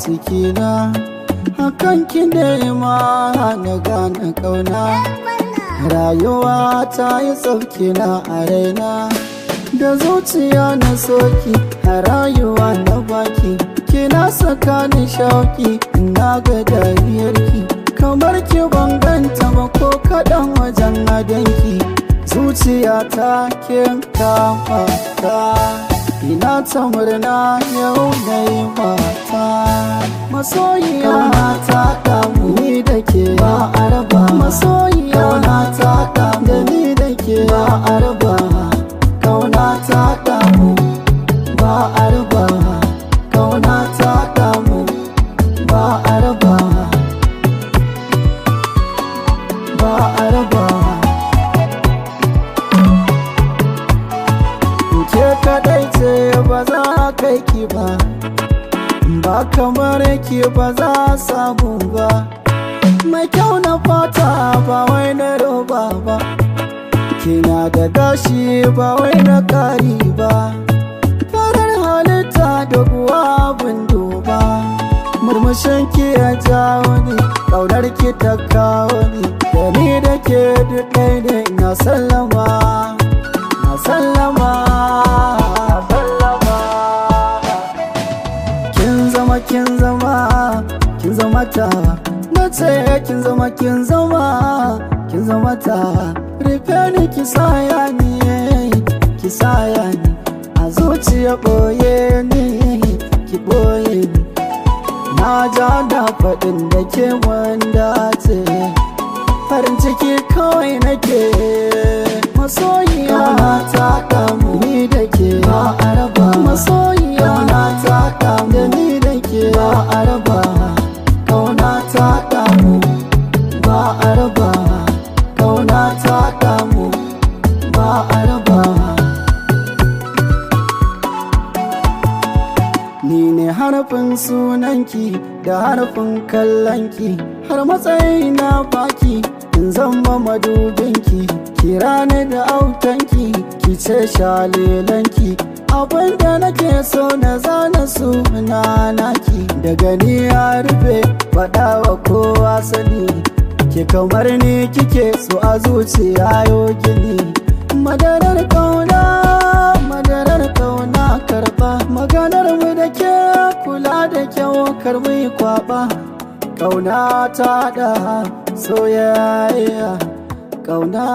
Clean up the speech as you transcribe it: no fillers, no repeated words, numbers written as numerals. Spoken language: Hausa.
cikina, hakan ki nema na gane kauna. Rayuwa ta yi tsaukina a raina, da zuciya na soki a rayuwa na baki. Kina saka ni shauki na ga dariyarki, kamar ki ban ganta ba ko kaɗan wajen adanki. Zuciya ta kin kama ta, ina ta murna yau na yi mata. Masoyiya ta damu ni da ke ba a raba. Masoyiya ta damu da ni da ke ba a raba. Kauna ta damu ba a raba. Kauna ta damu ba a raba. Ba a raba. Ke kadai ce ba za kai ki ba, ba kamar ki ba za samu ba. Mai kyau na fata ba wai na roba ba, kina da gashi ba wai na kari ba. Farar halitta da kuwa abin duba, murmushin ki ya jawo ni, ƙaunar ki ta kawo ni. Da ni da ke duk ɗaya ne, na sallama, na sallama. Kin zama ta, na ce kin zama ta. Rufe ni ki saya ni, ki saya ni. A zuciya ɓoye ni, ki ɓoye ni. Na ja da faɗin da ke wanda ce, farin ciki kawai nake. Masoyiya ta damu ni da ke ba a raba. Masoyiya ta damu da ni da ke ba a raba. Kauna ta damu ba a raba. Kauna ta damu ba a raba. Ni ne harafin sunanki da harafin kallonki, har matsayi na baki in zama madubinki. Kira ni da autanki, ki ce shalelanki. Abinda nake so na zana suna naki, daga ni ya rufe faɗa wa kowa sani. Ke kamar ni kike so a zuciya yo gini. Madarar kauna, madarar kauna karɓa. Maganar mu da ke kula da kyau kar mu yi kwaɓa. Kauna ta da soyayya, kauna.